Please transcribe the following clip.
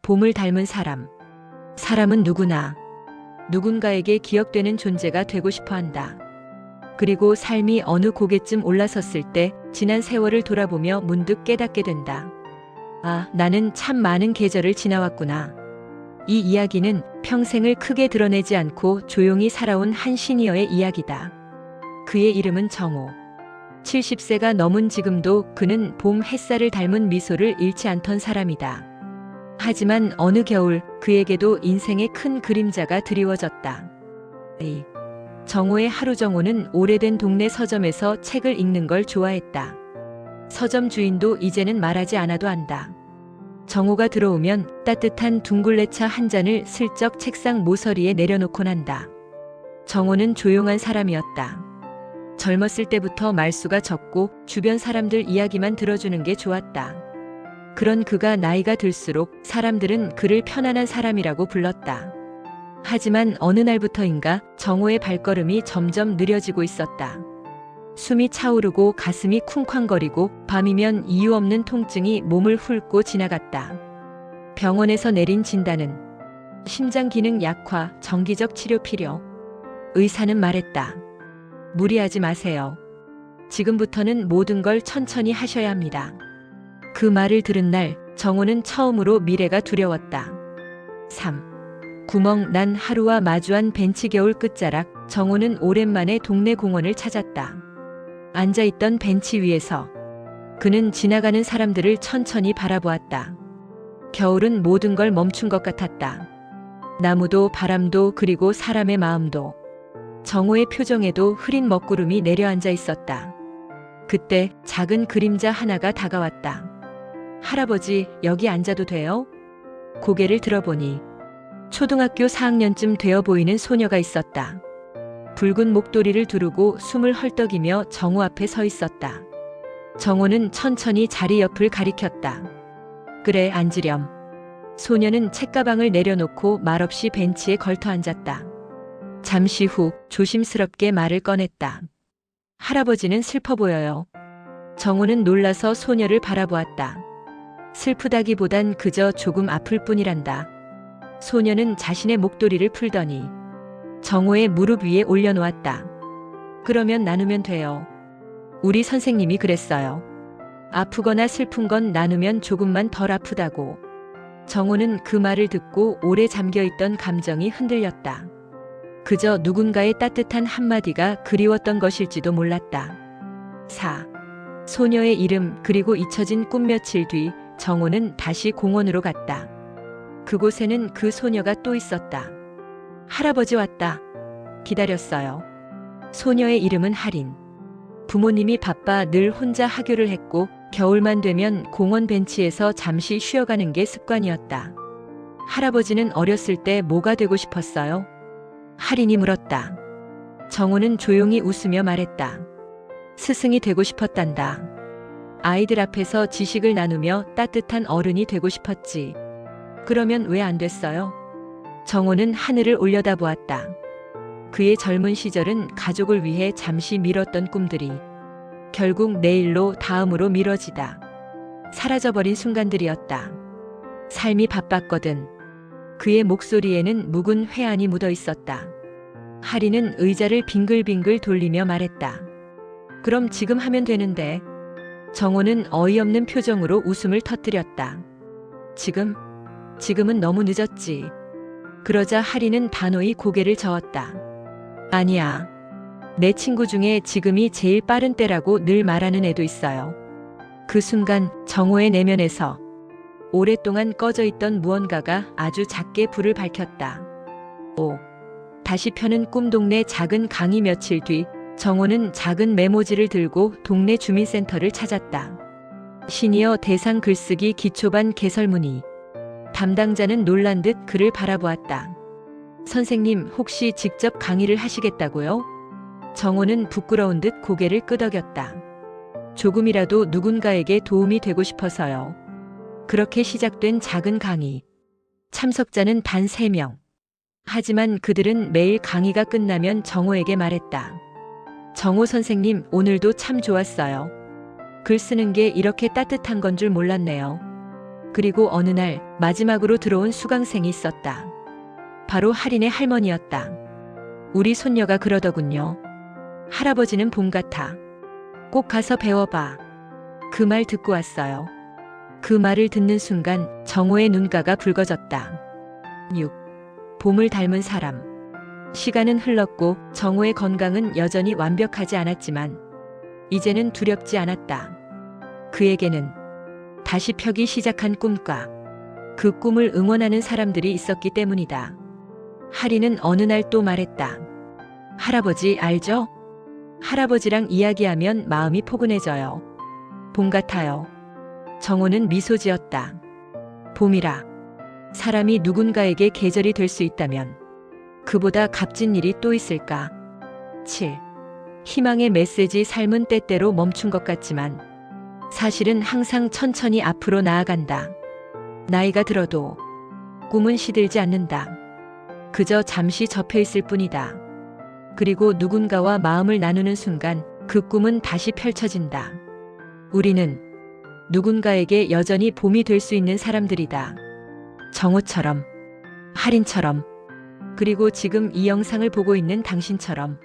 봄을 닮은 사람. 사람은 누구나 누군가에게 기억되는 존재가 되고 싶어 한다. 그리고 삶이 어느 고개쯤 올라섰을 때 지난 세월을 돌아보며 문득 깨닫게 된다. 아, 나는 참 많은 계절을 지나왔구나. 이 이야기는 평생을 크게 드러내지 않고 조용히 살아온 한 시니어의 이야기다. 그의 이름은 정호. 70세가 넘은 지금도 그는 봄 햇살을 닮은 미소를 잃지 않던 사람이다. 하지만 어느 겨울 그에게도 인생의 큰 그림자가 드리워졌다. 정호의 하루. 정호는 오래된 동네 서점에서 책을 읽는 걸 좋아했다. 서점 주인도 이제는 말하지 않아도 안다. 정호가 들어오면 따뜻한 둥글레차 한 잔을 슬쩍 책상 모서리에 내려놓곤 한다. 정호는 조용한 사람이었다. 젊었을 때부터 말수가 적고 주변 사람들 이야기만 들어주는 게 좋았다. 그런 그가 나이가 들수록 사람들은 그를 편안한 사람이라고 불렀다. 하지만 어느 날부터인가 정호의 발걸음이 점점 느려지고 있었다. 숨이 차오르고 가슴이 쿵쾅거리고 밤이면 이유 없는 통증이 몸을 훑고 지나갔다. 병원에서 내린 진단은 심장 기능 약화, 정기적 치료 필요. 의사는 말했다. 무리하지 마세요. 지금부터는 모든 걸 천천히 하셔야 합니다. 그 말을 들은 날 정호는 처음으로 미래가 두려웠다. 3. 구멍 난 하루와 마주한 벤치. 겨울 끝자락 정호는 오랜만에 동네 공원을 찾았다. 앉아있던 벤치 위에서 그는 지나가는 사람들을 천천히 바라보았다. 겨울은 모든 걸 멈춘 것 같았다. 나무도 바람도 그리고 사람의 마음도. 정호의 표정에도 흐린 먹구름이 내려앉아 있었다. 그때 작은 그림자 하나가 다가왔다. 할아버지, 여기 앉아도 돼요? 고개를 들어보니 초등학교 4학년쯤 되어 보이는 소녀가 있었다. 붉은 목도리를 두르고 숨을 헐떡이며 정호 앞에 서 있었다. 정호는 천천히 자리 옆을 가리켰다. 그래, 앉으렴. 소녀는 책가방을 내려놓고 말없이 벤치에 걸터 앉았다. 잠시 후 조심스럽게 말을 꺼냈다. 할아버지는 슬퍼 보여요. 정호는 놀라서 소녀를 바라보았다. 슬프다기보단 그저 조금 아플 뿐이란다. 소녀는 자신의 목도리를 풀더니 정호의 무릎 위에 올려놓았다. 그러면 나누면 돼요. 우리 선생님이 그랬어요. 아프거나 슬픈 건 나누면 조금만 덜 아프다고. 정호는 그 말을 듣고 오래 잠겨있던 감정이 흔들렸다. 그저 누군가의 따뜻한 한마디가 그리웠던 것일지도 몰랐다. 4. 소녀의 이름 그리고 잊혀진 꿈. 며칠 뒤 정호는 다시 공원으로 갔다. 그곳에는 그 소녀가 또 있었다. 할아버지 왔다. 기다렸어요. 소녀의 이름은 하린. 부모님이 바빠 늘 혼자 하교를 했고 겨울만 되면 공원 벤치에서 잠시 쉬어가는 게 습관이었다. 할아버지는 어렸을 때 뭐가 되고 싶었어요? 하린이 물었다. 정호는 조용히 웃으며 말했다. 스승이 되고 싶었단다. 아이들 앞에서 지식을 나누며 따뜻한 어른이 되고 싶었지. 그러면 왜 안 됐어요? 정호는 하늘을 올려다보았다. 그의 젊은 시절은 가족을 위해 잠시 미뤘던 꿈들이 결국 내일로 다음으로 미뤄지다 사라져버린 순간들이었다. 삶이 바빴거든. 그의 목소리에는 묵은 회한이 묻어 있었다. 하린은 의자를 빙글빙글 돌리며 말했다. 그럼 지금 하면 되는데. 정호는 어이없는 표정으로 웃음을 터뜨렸다. 지금은 너무 늦었지. 그러자 하린은 단호히 고개를 저었다. 아니야. 내 친구 중에 지금이 제일 빠른 때라고 늘 말하는 애도 있어요. 그 순간 정호의 내면에서 오랫동안 꺼져 있던 무언가가 아주 작게 불을 밝혔다. 다시 펴는 꿈. 동네 작은 강이. 며칠 뒤 정호는 작은 메모지를 들고 동네 주민센터를 찾았다. 시니어 대상 글쓰기 기초반 개설문의. 담당자는 놀란 듯 그를 바라보았다. 선생님, 혹시 직접 강의를 하시겠다고요? 정호는 부끄러운 듯 고개를 끄덕였다. 조금이라도 누군가에게 도움이 되고 싶어서요. 그렇게 시작된 작은 강의. 참석자는 단 3명. 하지만 그들은 매일 강의가 끝나면 정호에게 말했다. 정호 선생님, 오늘도 참 좋았어요. 글 쓰는 게 이렇게 따뜻한 건 줄 몰랐네요. 그리고 어느 날 마지막으로 들어온 수강생이 있었다. 바로 할인의 할머니였다. 우리 손녀가 그러더군요. 할아버지는 봄 같아. 꼭 가서 배워봐. 그 말 듣고 왔어요. 그 말을 듣는 순간 정호의 눈가가 붉어졌다. 6. 봄을 닮은 사람. 시간은 흘렀고 정호의 건강은 여전히 완벽하지 않았지만 이제는 두렵지 않았다. 그에게는 다시 펴기 시작한 꿈과 그 꿈을 응원하는 사람들이 있었기 때문이다. 할인은 어느 날 또 말했다. 할아버지 알죠? 할아버지랑 이야기하면 마음이 포근해져요. 봄 같아요. 정호는 미소 지었다. 봄이라. 사람이 누군가에게 계절이 될 수 있다면 그보다 값진 일이 또 있을까? 7. 희망의 메시지. 삶은 때때로 멈춘 것 같지만 사실은 항상 천천히 앞으로 나아간다. 나이가 들어도 꿈은 시들지 않는다. 그저 잠시 접혀 있을 뿐이다. 그리고 누군가와 마음을 나누는 순간 그 꿈은 다시 펼쳐진다. 우리는 누군가에게 여전히 봄이 될 수 있는 사람들이다. 정호처럼, 할인처럼, 그리고 지금 이 영상을 보고 있는 당신처럼.